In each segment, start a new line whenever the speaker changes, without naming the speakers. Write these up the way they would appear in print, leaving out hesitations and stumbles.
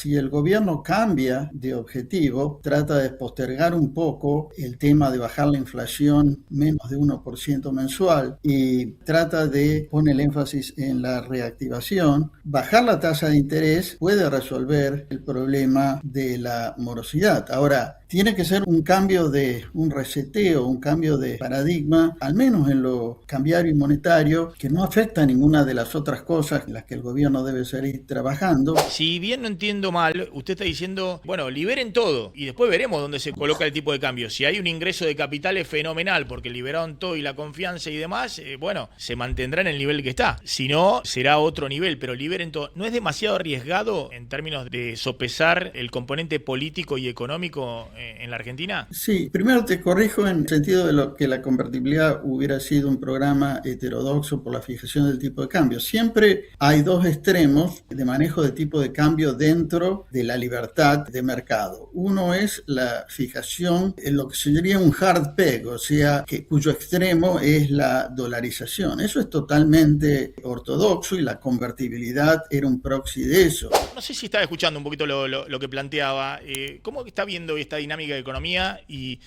si el gobierno cambia de objetivo, trata de postergar un poco el tema de bajar la inflación menos de 1% mensual y trata de poner el énfasis en la reactivación, bajar la tasa de interés puede resolver el problema de la morosidad. Ahora, tiene que ser un cambio de un reseteo, un cambio de paradigma, al menos en lo cambiario y monetario, que no afecta a ninguna de las otras cosas en las que el gobierno debe seguir trabajando.
Si bien no entiendo mal, usted está diciendo, bueno, liberen todo y después veremos dónde se coloca el tipo de cambio. Si hay un ingreso de capital es fenomenal porque liberaron todo y la confianza y demás, bueno, se mantendrá en el nivel que está. Si no, será otro nivel, pero liberen todo. ¿No es demasiado arriesgado en términos de sopesar el componente político y económico en la Argentina?
Sí, primero te corrijo en el sentido de lo que la convertibilidad hubiera sido un programa heterodoxo por la fijación del tipo de cambio. Siempre hay dos extremos de manejo de tipo de cambio dentro de la libertad de mercado. Uno es la fijación en lo que se llamaría un hard peg, o sea, cuyo extremo es la dolarización. Eso es totalmente ortodoxo y la convertibilidad era un proxy de eso.
No sé si estaba escuchando un poquito lo que planteaba. ¿Cómo está viendo esta dinámica de economía? Y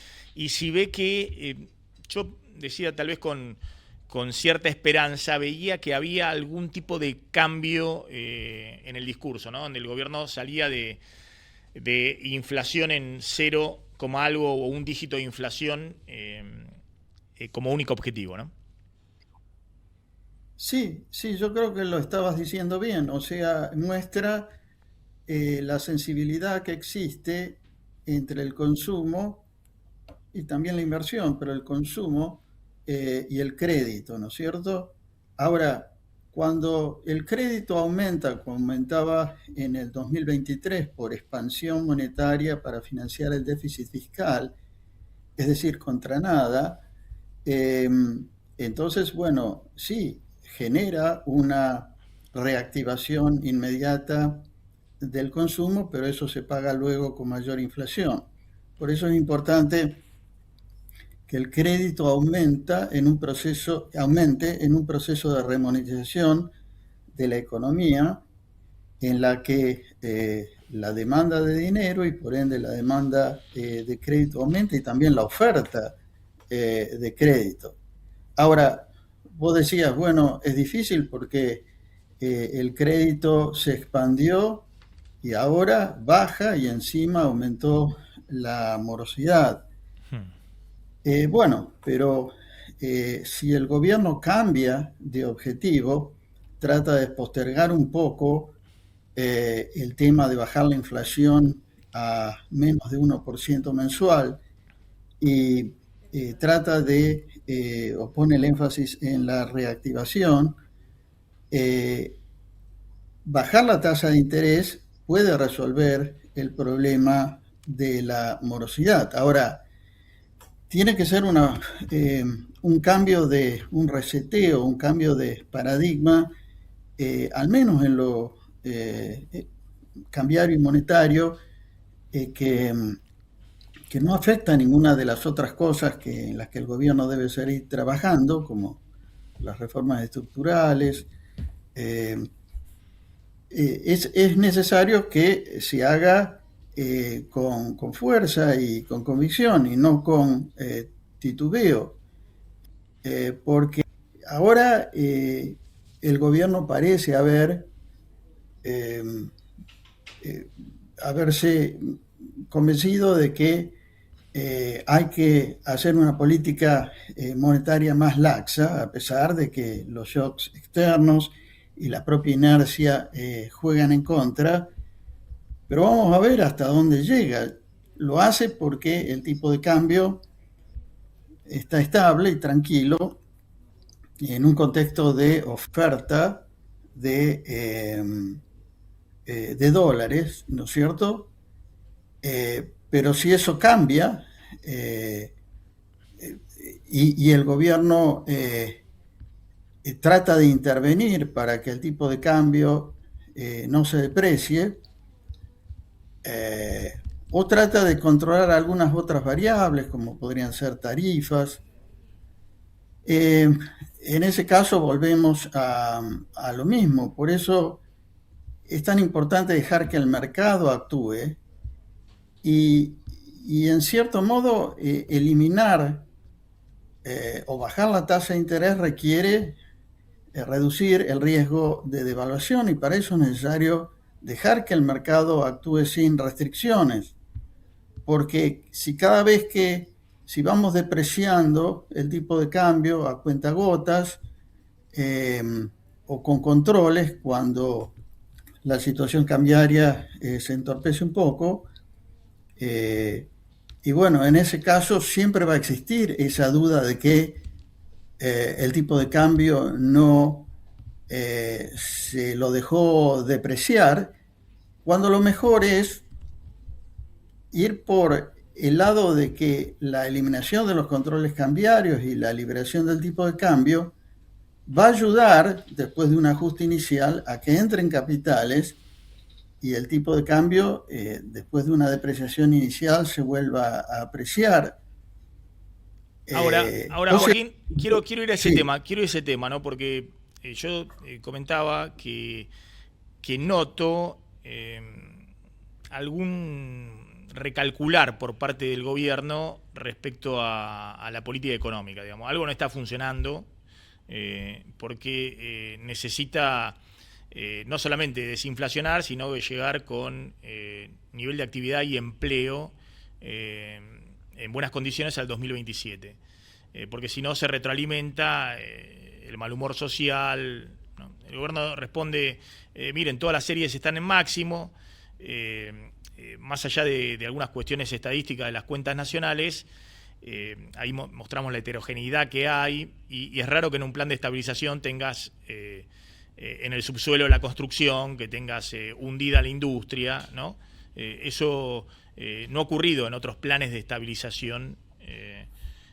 si ve que, yo decía tal vez con cierta esperanza, veía que había algún tipo de cambio en el discurso, ¿no? Donde el gobierno salía de inflación en cero como algo o un dígito de inflación como único objetivo, ¿no?
Sí, sí, yo creo que lo estabas diciendo bien, o sea, muestra la sensibilidad que existe entre el consumo y también la inversión, pero el consumo y el crédito, ¿no es cierto? Ahora, cuando el crédito aumenta, como aumentaba en el 2023 por expansión monetaria para financiar el déficit fiscal, es decir, contra nada, eh, entonces, bueno, sí, genera una reactivación inmediata del consumo, pero eso se paga luego con mayor inflación. Por eso es importante que el crédito aumente en un proceso de remonetización de la economía en la que la demanda de dinero y por ende la demanda de crédito aumenta y también la oferta de crédito. Ahora, vos decías, bueno, es difícil porque el crédito se expandió y ahora baja y encima aumentó la morosidad.
Hmm.
Bueno, pero si el gobierno cambia de objetivo, trata de postergar un poco el tema de bajar la inflación a menos de 1% mensual y trata de, o pone el énfasis en la reactivación, eh, bajar la tasa de interés puede resolver el problema de la morosidad. Ahora, tiene que ser un cambio de un reseteo, un cambio de paradigma, al menos en lo cambiario y monetario, que no afecta a ninguna de las otras cosas en las que el gobierno debe seguir trabajando, como las reformas estructurales. Eh, es necesario que se haga con fuerza y con convicción y no con titubeo, porque ahora el gobierno parece eh, eh, haberse convencido de que hay que hacer una política monetaria más laxa, a pesar de que los shocks externos y la propia inercia juegan en contra, pero vamos a ver hasta dónde llega. Lo hace porque el tipo de cambio está estable y tranquilo en un contexto de oferta de dólares, ¿no es cierto? Pero si eso cambia eh, y el gobierno trata de intervenir para que el tipo de cambio no se deprecie, eh, o trata de controlar algunas otras variables, como podrían ser tarifas. Eh, en ese caso volvemos a lo mismo. Por eso es tan importante dejar que el mercado actúe y, y en cierto modo eliminar o bajar la tasa de interés requiere reducir el riesgo de devaluación y para eso es necesario dejar que el mercado actúe sin restricciones, porque si vamos depreciando el tipo de cambio a cuentagotas eh, o con controles cuando la situación cambiaria se entorpece un poco, eh, y bueno, en ese caso siempre va a existir esa duda de que el tipo de cambio no se lo dejó depreciar, cuando lo mejor es ir por el lado de que la eliminación de los controles cambiarios y la liberación del tipo de cambio va a ayudar, después de un ajuste inicial, a que entren capitales y el tipo de cambio, después de una depreciación inicial, se vuelva a apreciar.
Ahora
O sea,
Joaquín, quiero ir a
sí,
ese tema, ¿no? Porque yo comentaba que noto algún recalcular por parte del gobierno respecto a la política económica, digamos. Algo no está funcionando porque necesita no solamente desinflacionar, sino llegar con nivel de actividad y empleo eh, en buenas condiciones al 2027. Porque si no se retroalimenta el mal humor social, ¿no? El gobierno responde, miren, todas las series están en máximo, más allá de algunas cuestiones estadísticas de las cuentas nacionales, ahí mostramos la heterogeneidad que hay y es raro que en un plan de estabilización tengas en el subsuelo de la construcción, que tengas hundida la industria, ¿no? Eso no ha ocurrido en otros planes de estabilización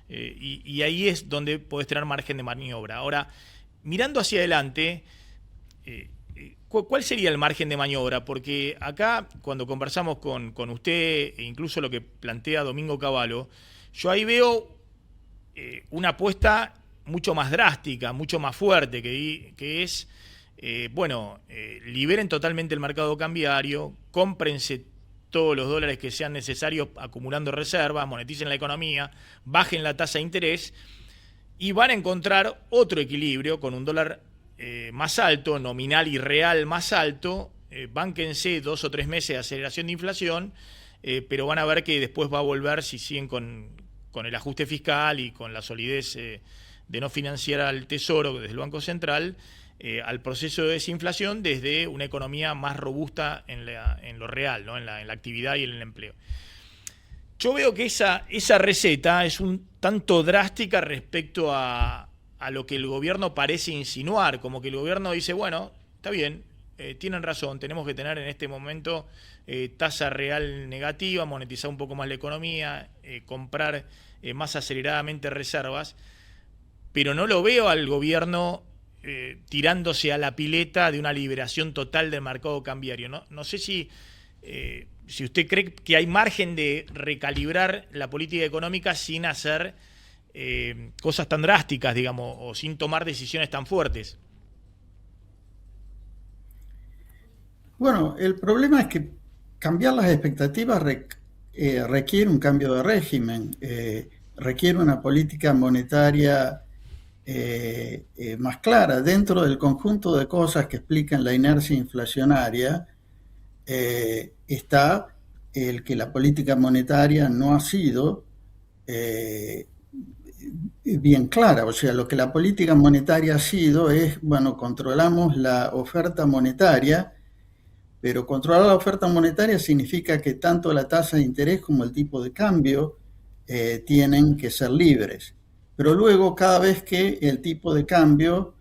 y ahí es donde podés tener margen de maniobra. Ahora, mirando hacia adelante, ¿cuál sería el margen de maniobra? Porque acá, cuando conversamos con usted, e incluso lo que plantea Domingo Cavallo, yo ahí veo una apuesta mucho más drástica, mucho más fuerte, que es, liberen totalmente el mercado cambiario, cómprense todos los dólares que sean necesarios acumulando reservas, moneticen la economía, bajen la tasa de interés y van a encontrar otro equilibrio con un dólar más alto, nominal y real más alto. Bánquense 2 o 3 meses de aceleración de inflación, pero van a ver que después va a volver, si siguen con el ajuste fiscal y con la solidez de no financiar al Tesoro desde el Banco Central, al proceso de desinflación desde una economía más robusta en lo real, ¿no? en la actividad y en el empleo. Yo veo que esa receta es un tanto drástica respecto a lo que el gobierno parece insinuar, como que el gobierno dice, bueno, está bien, tienen razón, tenemos que tener en este momento tasa real negativa, monetizar un poco más la economía, comprar más aceleradamente reservas, pero no lo veo al gobierno tirándose a la pileta de una liberación total del mercado cambiario. No sé si usted cree que hay margen de recalibrar la política económica sin hacer cosas tan drásticas, digamos, o sin tomar decisiones tan fuertes.
bueno, el problema es que cambiar las expectativas requiere un cambio de régimen, requiere una política monetaria más clara. Dentro del conjunto de cosas que explican la inercia inflacionaria, está el que la política monetaria no ha sido eh, bien clara. O sea, lo que la política monetaria ha sido es, bueno, controlamos la oferta monetaria, pero controlar la oferta monetaria significa que tanto la tasa de interés como el tipo de cambio tienen que ser libres. Pero luego, cada vez que el tipo de cambio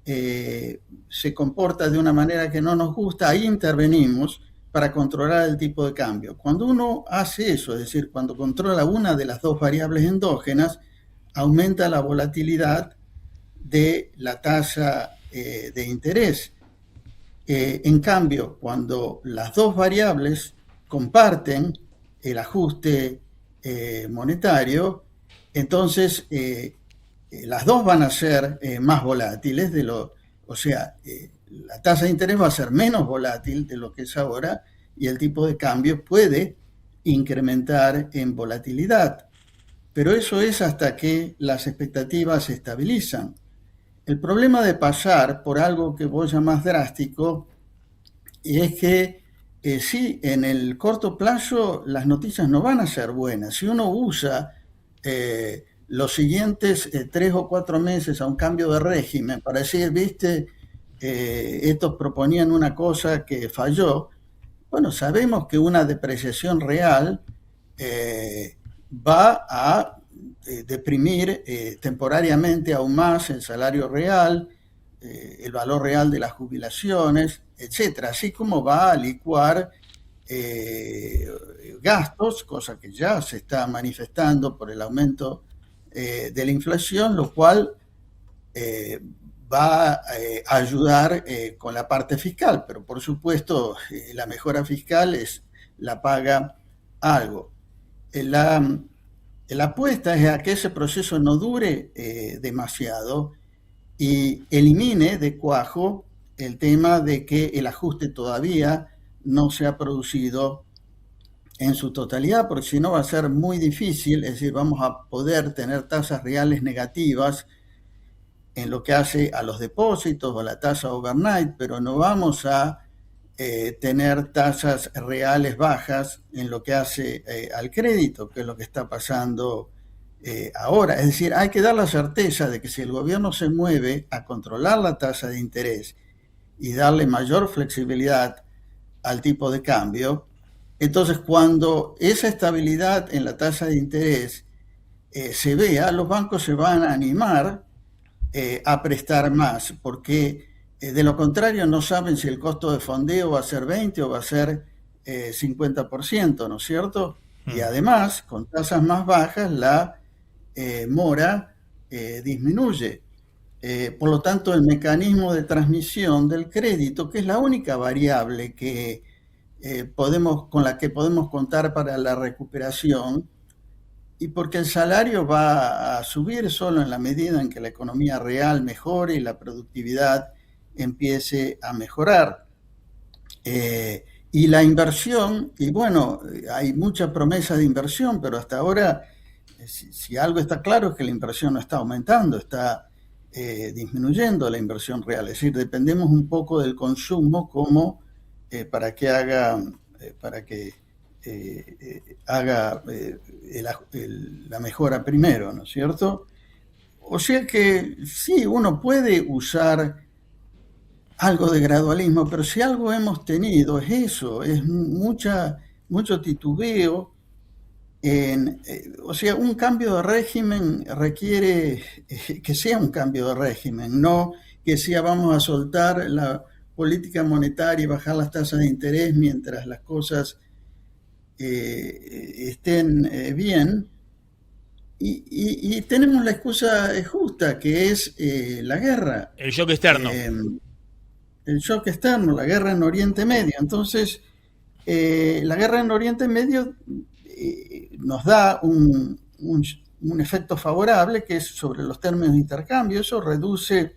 se comporta de una manera que no nos gusta, ahí intervenimos para controlar el tipo de cambio. Cuando uno hace eso, es decir, cuando controla una de las dos variables endógenas, aumenta la volatilidad de la tasa de interés. En cambio, cuando las dos variables comparten el ajuste monetario, entonces las dos van a ser más volátiles, o sea, la tasa de interés va a ser menos volátil de lo que es ahora y el tipo de cambio puede incrementar en volatilidad. Pero eso es hasta que las expectativas se estabilizan. El problema de pasar por algo que vos llamás drástico es que sí, en el corto plazo las noticias no van a ser buenas. Si uno usa los siguientes 3 o 4 meses a un cambio de régimen para decir, viste, estos proponían una cosa que falló, bueno, sabemos que una depreciación real va a deprimir temporariamente aún más el salario real, el valor real de las jubilaciones, etcétera, así como va a licuar eh, gastos, cosa que ya se está manifestando por el aumento de la inflación, lo cual eh, va a ayudar con la parte fiscal, pero por supuesto la mejora fiscal la paga algo. La, la apuesta es a que ese proceso no dure demasiado y elimine de cuajo el tema de que el ajuste todavía no se ha producido en su totalidad, porque si no va a ser muy difícil, es decir, vamos a poder tener tasas reales negativas en lo que hace a los depósitos o a la tasa overnight, pero no vamos a tener tasas reales bajas en lo que hace al crédito, que es lo que está pasando ahora. Es decir, hay que dar la certeza de que si el gobierno se mueve a controlar la tasa de interés y darle mayor flexibilidad al tipo de cambio, entonces cuando esa estabilidad en la tasa de interés se vea, los bancos se van a animar a prestar más, porque de lo contrario no saben si el costo de fondeo va a ser 20 o va a ser 50%, ¿no es cierto? Y
Mm.
además, con tasas más bajas, la mora disminuye. Por lo tanto, el mecanismo de transmisión del crédito, que es la única variable que con la que podemos contar para la recuperación, y porque el salario va a subir solo en la medida en que la economía real mejore y la productividad empiece a mejorar. Y la inversión, y bueno, hay mucha promesa de inversión, pero hasta ahora, si algo está claro es que la inversión no está aumentando, está disminuyendo la inversión real. Es decir, dependemos un poco del consumo como para que haga la mejora primero, ¿no es cierto? O sea que sí, uno puede usar algo de gradualismo, pero si algo hemos tenido es eso, es mucho titubeo. O sea, un cambio de régimen requiere que sea un cambio de régimen, no que sea vamos a soltar la política monetaria y bajar las tasas de interés mientras las cosas estén bien. Y tenemos la excusa justa, que es la guerra,
El shock externo.
eh, el shock externo, la guerra en Oriente Medio. Entonces, la guerra en Oriente Medio nos da un efecto favorable, que es sobre los términos de intercambio. Eso reduce,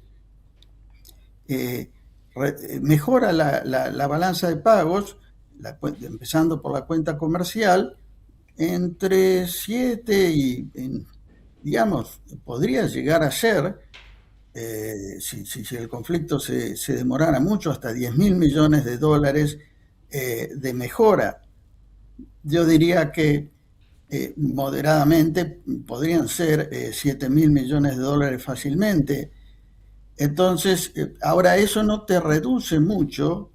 mejora la balanza de pagos, empezando por la cuenta comercial, entre 7 digamos, podría llegar a ser, si el conflicto se demorara mucho, hasta 10.000 millones de dólares de mejora. Yo diría que moderadamente podrían ser 7.000 millones de dólares fácilmente. Entonces, ahora eso no te reduce mucho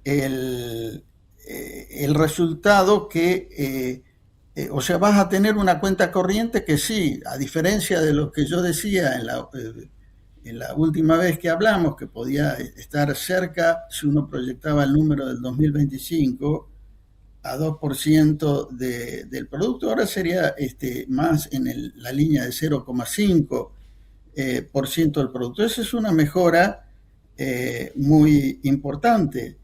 el, el resultado o sea, vas a tener una cuenta corriente que sí, a diferencia de lo que yo decía en la última vez que hablamos, que podía estar cerca, si uno proyectaba el número del 2025, a 2% del producto, ahora sería más en la línea de 0,5% del producto. Esa es una mejora muy importante,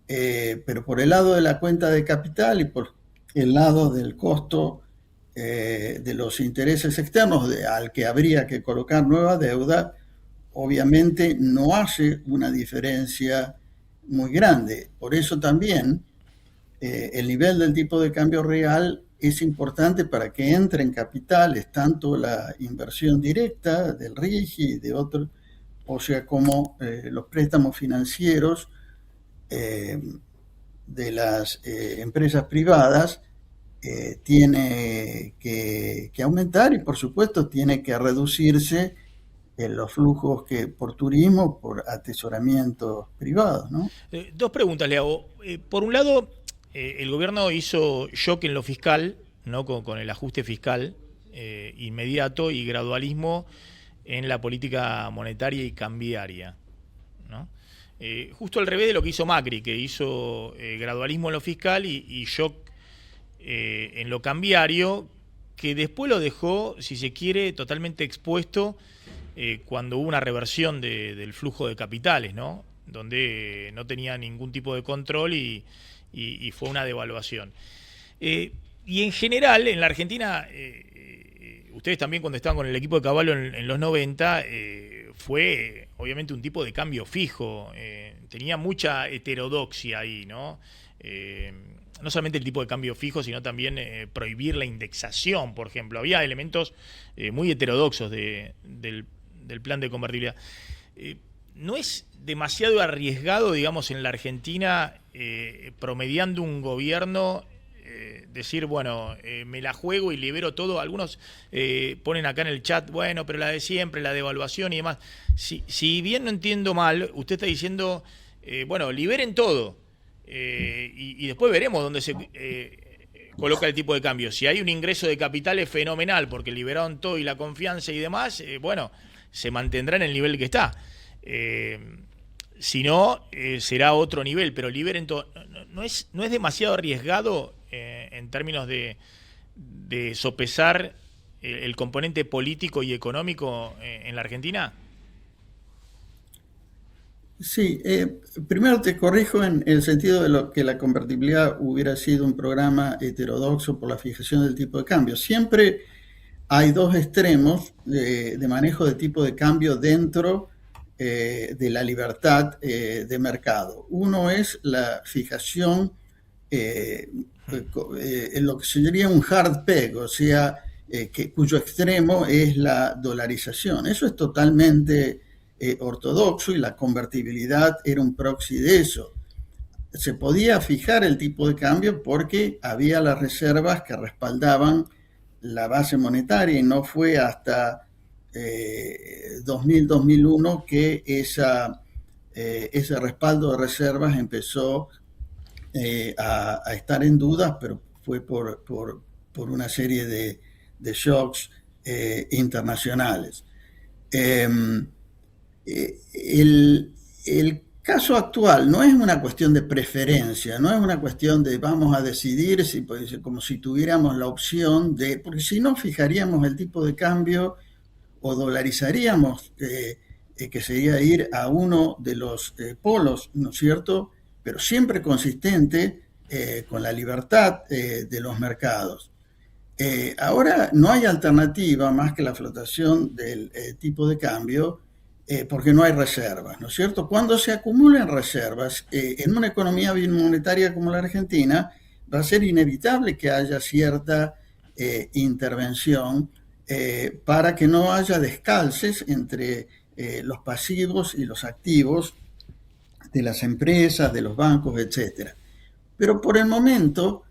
pero por el lado de la cuenta de capital y por el lado del costo de los intereses externos al que habría que colocar nueva deuda, obviamente no hace una diferencia muy grande. Por eso también el nivel del tipo de cambio real es importante para que entren capitales, tanto la inversión directa del RIGI y de otros, o sea, como los préstamos financieros de las empresas privadas, tiene que aumentar y por supuesto tiene que reducirse los flujos que por turismo, por atesoramientos privados, ¿no?
Dos preguntas le hago. Por un lado, el gobierno hizo shock en lo fiscal, ¿no? Con el ajuste fiscal inmediato y gradualismo en la política monetaria y cambiaria, ¿no? Justo al revés de lo que hizo Macri, que hizo gradualismo en lo fiscal y shock en lo cambiario, que después lo dejó, si se quiere, totalmente expuesto cuando hubo una reversión del flujo de capitales, ¿no? Donde no tenía ningún tipo de control y fue una devaluación. Y en general, en la Argentina, ustedes también cuando estaban con el equipo de Caballo en los 90, fue obviamente un tipo de cambio fijo, tenía mucha heterodoxia ahí, ¿no? No solamente el tipo de cambio fijo, sino también prohibir la indexación, por ejemplo. Había elementos muy heterodoxos del plan de convertibilidad. ¿No es demasiado arriesgado, digamos, en la Argentina, promediando un gobierno, decir, bueno, me la juego y libero todo? Algunos ponen acá en el chat, bueno, pero la de siempre, la devaluación y demás. Si bien no entiendo mal, usted está diciendo, bueno, liberen todo. Y después veremos dónde se coloca el tipo de cambio. Si hay un ingreso de capitales fenomenal porque liberaron todo y la confianza y demás, bueno, se mantendrá en el nivel que está. Si no, será otro nivel, pero liberen todo. ¿No es demasiado arriesgado en términos de sopesar el componente político y económico en la Argentina?
Sí, primero te corrijo en el sentido de lo que la convertibilidad hubiera sido un programa heterodoxo por la fijación del tipo de cambio. Siempre hay dos extremos de manejo de tipo de cambio dentro de la libertad de mercado. Uno es la fijación en lo que se llamaría un hard peg, o sea, cuyo extremo es la dolarización. Eso es totalmente ortodoxo y la convertibilidad era un proxy de eso. Se podía fijar el tipo de cambio porque había las reservas que respaldaban la base monetaria y no fue hasta 2000-2001 que ese respaldo de reservas empezó a estar en dudas, pero fue por una serie de shocks internacionales. El caso actual no es una cuestión de preferencia, no es una cuestión de vamos a decidir como si tuviéramos la opción de, porque si no fijaríamos el tipo de cambio o dolarizaríamos, que sería ir a uno de los polos, ¿no es cierto? Pero siempre consistente con la libertad de los mercados. Ahora no hay alternativa más que la flotación del tipo de cambio porque no hay reservas, ¿no es cierto? Cuando se acumulen reservas en una economía bimonetaria como la Argentina, va a ser inevitable que haya cierta intervención para que no haya descalces entre los pasivos y los activos de las empresas, de los bancos, etcétera. Pero por el momento,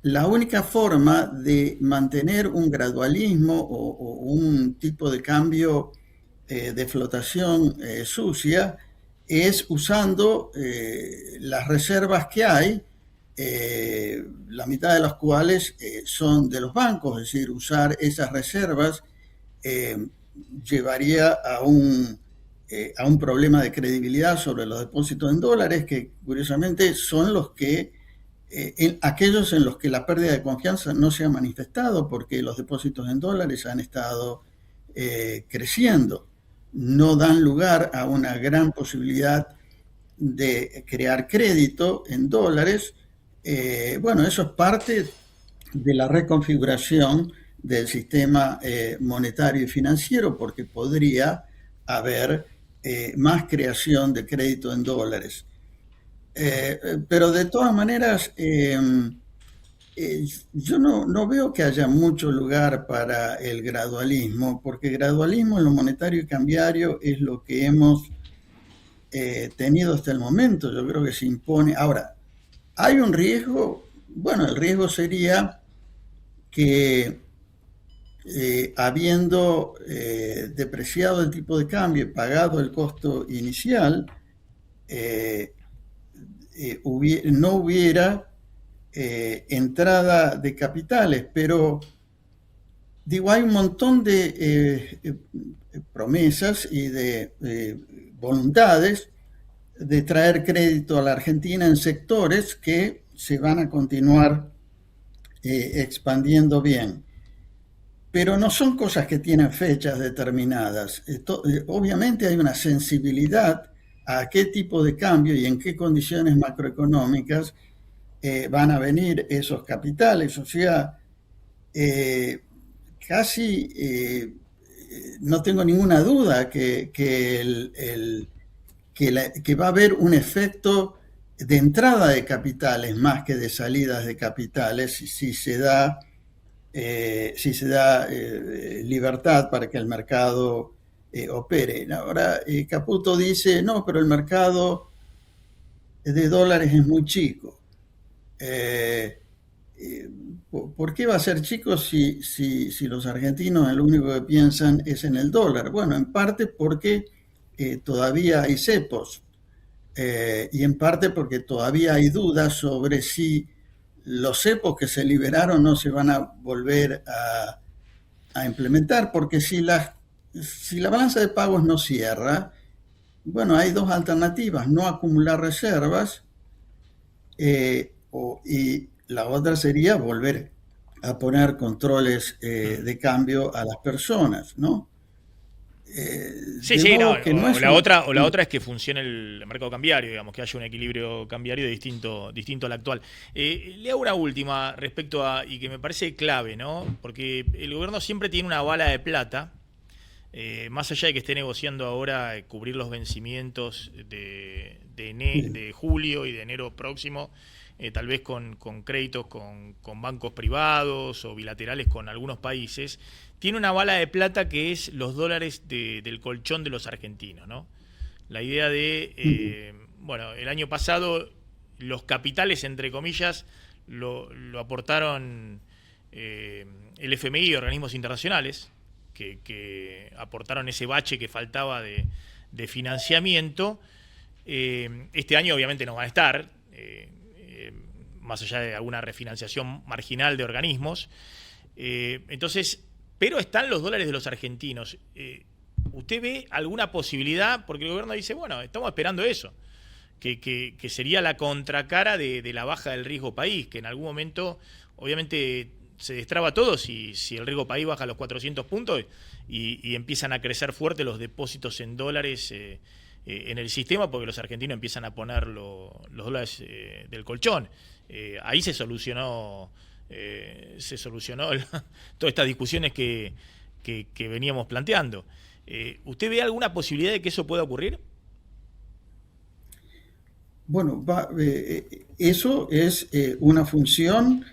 la única forma de mantener un gradualismo o un tipo de cambio de flotación sucia es usando las reservas que hay, la mitad de las cuales son de los bancos, es decir, usar esas reservas llevaría a un problema de credibilidad sobre los depósitos en dólares, que curiosamente son los que aquellos en los que la pérdida de confianza no se ha manifestado, porque los depósitos en dólares han estado creciendo, no dan lugar a una gran posibilidad de crear crédito en dólares. Bueno, eso es parte de la reconfiguración del sistema monetario y financiero, porque podría haber más creación de crédito en dólares. Pero de todas maneras, yo no veo que haya mucho lugar para el gradualismo, porque gradualismo en lo monetario y cambiario es lo que hemos tenido hasta el momento. Yo creo que se impone. Ahora, hay un riesgo, bueno, el riesgo sería que habiendo depreciado el tipo de cambio y pagado el costo inicial, eh, no hubiera entrada de capitales, pero digo, hay un montón de promesas y de voluntades de traer crédito a la Argentina en sectores que se van a continuar expandiendo bien. Pero no son cosas que tienen fechas determinadas. Obviamente hay una sensibilidad a qué tipo de cambio y en qué condiciones macroeconómicas van a venir esos capitales. O sea, eh, casi no tengo ninguna duda que va a haber un efecto de entrada de capitales más que de salidas de capitales si se da libertad para que el mercado opere. Ahora, Caputo dice, no, pero el mercado de dólares es muy chico. Eh, ¿Por qué va a ser chico si los argentinos lo único que piensan es en el dólar? Bueno, en parte porque todavía hay cepos y en parte porque todavía hay dudas sobre si los cepos que se liberaron no se van a volver a implementar, porque si la balanza de pagos no cierra, bueno, hay dos alternativas: no acumular reservas y la otra sería volver a poner controles de cambio a las personas, ¿no?
Sí,
De
sí, no,
modo que no
o
es
la
un...
otra, o la otra es que funcione el mercado cambiario, digamos, que haya un equilibrio cambiario distinto al actual. Le hago una última respecto a, y que me parece clave, ¿no? Porque el gobierno siempre tiene una bala de plata, más allá de que esté negociando ahora cubrir los vencimientos de julio y de enero próximo, tal vez con créditos con bancos privados o bilaterales con algunos países, tiene una bala de plata que es los dólares del colchón de los argentinos, ¿no? La idea de, bueno, el año pasado los capitales, entre comillas, lo aportaron el FMI y organismos internacionales, que aportaron ese bache que faltaba de financiamiento. Este año obviamente no van a estar, más allá de alguna refinanciación marginal de organismos. Entonces, pero están los dólares de los argentinos. ¿Usted ve alguna posibilidad? Porque el gobierno dice, bueno, estamos esperando eso, que sería la contracara de la baja del riesgo país, que en algún momento, obviamente, se destraba todo si el riesgo país baja a los 400 puntos y empiezan a crecer fuerte los depósitos en dólares en el sistema, porque los argentinos empiezan a poner los dólares del colchón. Ahí se solucionó todas estas discusiones que veníamos planteando. ¿Usted ve alguna posibilidad de que eso pueda ocurrir?
Bueno, eso es una función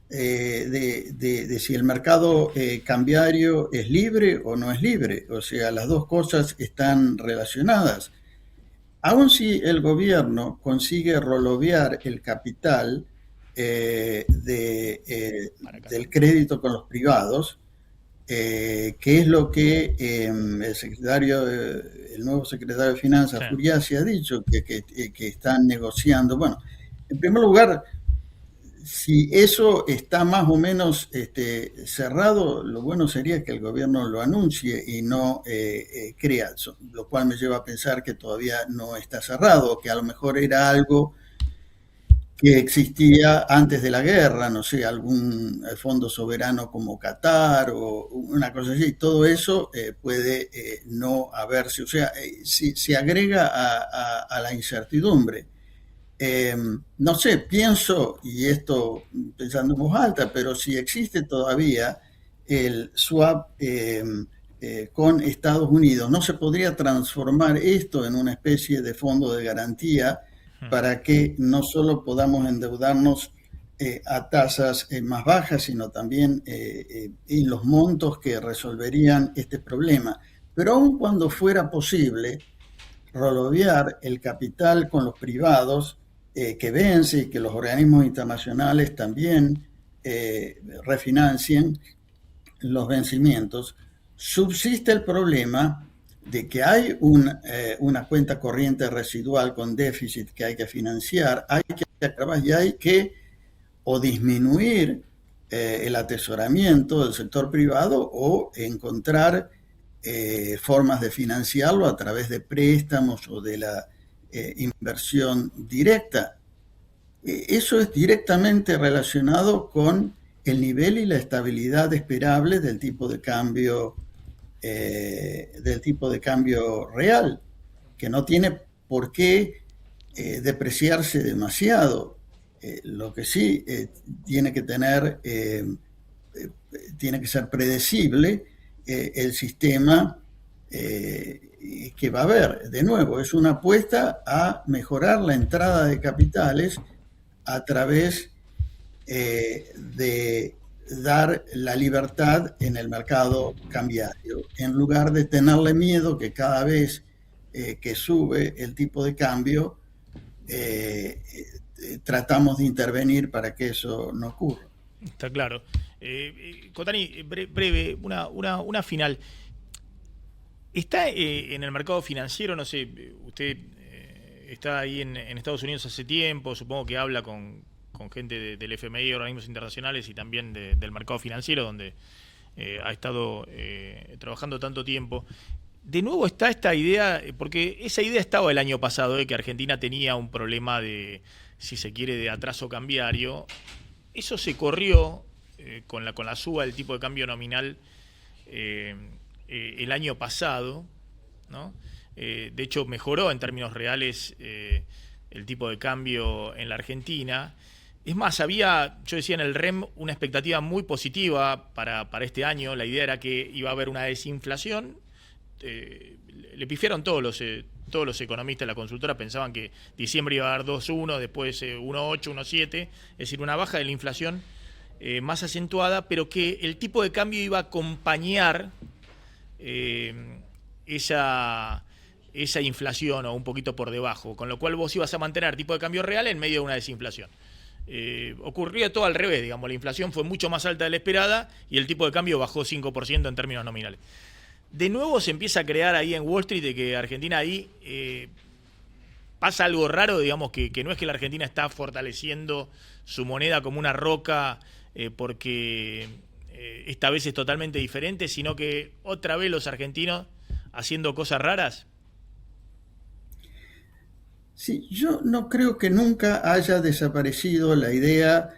de si el mercado cambiario es libre o no es libre. O sea, las dos cosas están relacionadas. Aun si el gobierno consigue rolovear el capital del crédito con los privados, que es lo que el nuevo secretario de Finanzas,
Sí.
Furiasi, ha dicho, que están negociando. Bueno, en primer lugar, si eso está más o menos cerrado, lo bueno sería que el gobierno lo anuncie y no crea, lo cual me lleva a pensar que todavía no está cerrado, que a lo mejor era algo que existía antes de la guerra, no sé, algún fondo soberano como Qatar o una cosa así. Todo eso puede no haberse, o sea, si se agrega a la incertidumbre. No sé, pienso, y esto pensando en voz alta, pero si existe todavía el swap con Estados Unidos. ¿No se podría transformar esto en una especie de fondo de garantía para que no solo podamos endeudarnos a tasas más bajas, sino también en los montos que resolverían este problema? Pero aun cuando fuera posible rolodear el capital con los privados que vence y que los organismos internacionales también refinancien los vencimientos, subsiste el problema de que hay una cuenta corriente residual con déficit que hay que financiar, hay que acabar y hay que o disminuir el atesoramiento del sector privado o encontrar formas de financiarlo a través de préstamos o de la inversión directa. Eso es directamente relacionado con el nivel y la estabilidad esperable del tipo de cambio real, que no tiene por qué depreciarse demasiado. Lo que sí tiene que tener, tiene que ser predecible el sistema que va a haber. De nuevo, es una apuesta a mejorar la entrada de capitales a través de dar la libertad en el mercado cambiario, en lugar de tenerle miedo que cada vez que sube el tipo de cambio, tratamos de intervenir para que eso no ocurra.
Está claro. Cotani, breve, una final. ¿Está en el mercado financiero? No sé, usted está ahí en Estados Unidos hace tiempo, supongo que habla con gente del FMI, organismos internacionales y también del mercado financiero, donde ha estado trabajando tanto tiempo. De nuevo está esta idea, porque esa idea estaba el año pasado, de que Argentina tenía un problema de, si se quiere, de atraso cambiario. Eso se corrió con la suba del tipo de cambio nominal el año pasado, ¿no? De hecho, mejoró en términos reales el tipo de cambio en la Argentina. Es más, había, yo decía en el REM, una expectativa muy positiva para este año. La idea era que iba a haber una desinflación. Le pifiaron todos los economistas de la consultora, pensaban que diciembre iba a dar 2,1, después 1,8, 1,7, es decir, una baja de la inflación más acentuada, pero que el tipo de cambio iba a acompañar esa inflación o un poquito por debajo, con lo cual vos ibas a mantener tipo de cambio real en medio de una desinflación. Ocurrió todo al revés, digamos, la inflación fue mucho más alta de la esperada y el tipo de cambio bajó 5% en términos nominales. De nuevo se empieza a crear ahí en Wall Street de que Argentina ahí pasa algo raro, digamos, que no es que la Argentina está fortaleciendo su moneda como una roca porque esta vez es totalmente diferente, sino que otra vez los argentinos haciendo cosas raras.
Sí, yo no creo que nunca haya desaparecido la idea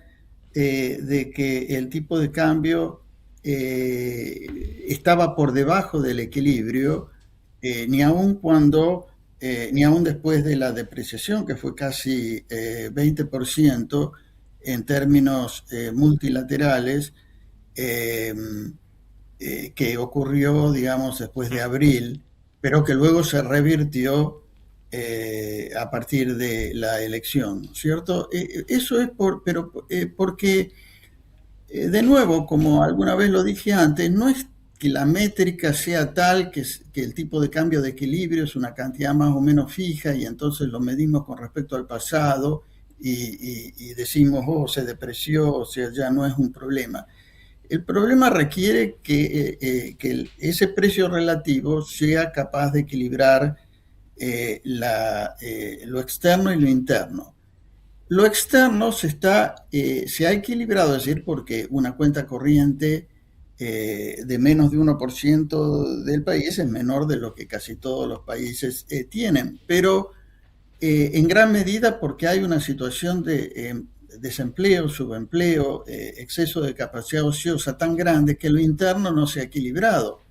de que el tipo de cambio estaba por debajo del equilibrio, ni aun ni aun después de la depreciación, que fue casi 20% en términos multilaterales, eh, que ocurrió, digamos, después de abril, pero que luego se revirtió a partir de la elección, ¿cierto? Eso es porque, de nuevo, como alguna vez lo dije antes, no es que la métrica sea tal que el tipo de cambio de equilibrio es una cantidad más o menos fija y entonces lo medimos con respecto al pasado y decimos, oh, se depreció, o sea, ya no es un problema. El problema requiere que ese precio relativo sea capaz de equilibrar lo externo y lo interno. Lo externo se ha equilibrado, es decir, porque una cuenta corriente de menos de 1% del país es menor de lo que casi todos los países tienen, pero en gran medida porque hay una situación de desempleo, subempleo, exceso de capacidad ociosa tan grande que lo interno no se ha equilibrado.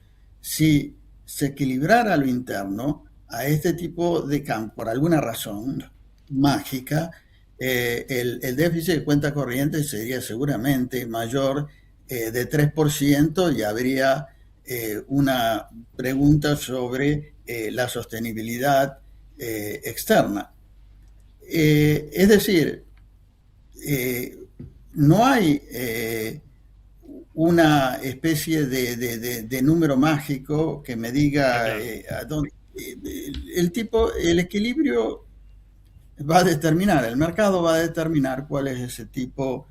Si se equilibrara lo interno a este tipo de cambio, por alguna razón mágica, el déficit de cuenta corriente sería seguramente mayor de 3% y habría una pregunta sobre la sostenibilidad externa. Es decir, no hay una especie de número mágico que me diga
Claro.
a dónde. El equilibrio va a determinar, el mercado va a determinar cuál es ese tipo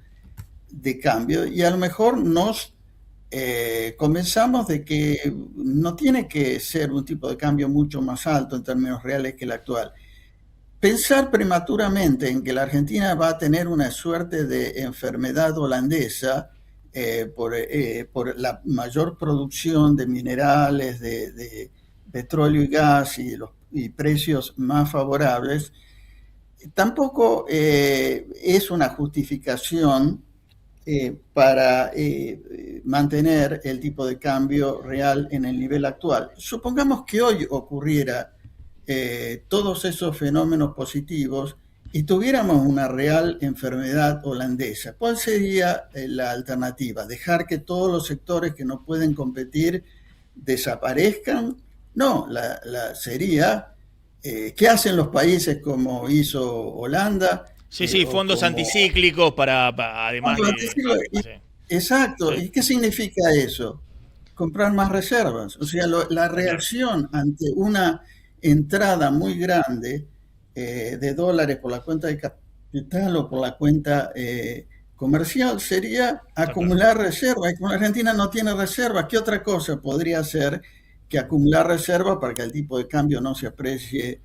de cambio y a lo mejor nos comenzamos de que no tiene que ser un tipo de cambio mucho más alto en términos reales que el actual. Pensar prematuramente en que la Argentina va a tener una suerte de enfermedad holandesa por la mayor producción de minerales, de petróleo y gas y precios más favorables, tampoco es una justificación para mantener el tipo de cambio real en el nivel actual. Supongamos que hoy ocurriera todos esos fenómenos positivos y tuviéramos una real enfermedad holandesa. ¿Cuál sería la alternativa? ¿Dejar que todos los sectores que no pueden competir desaparezcan? No, sería ¿qué hacen los países como hizo Holanda
Sí, sí,
o
fondos
como
anticíclicos además de... Sí,
Exacto.
sí,
¿Y qué significa eso? Comprar más reservas. O sea, la
está claro.
reacción ante una entrada muy grande de dólares por la cuenta de capital o por la cuenta comercial sería
Está claro.
acumular reservas. Y como la Argentina no tiene reservas, ¿qué otra cosa podría hacer que acumular reservas para que el tipo de cambio no se aprecie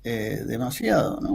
demasiado, ¿no?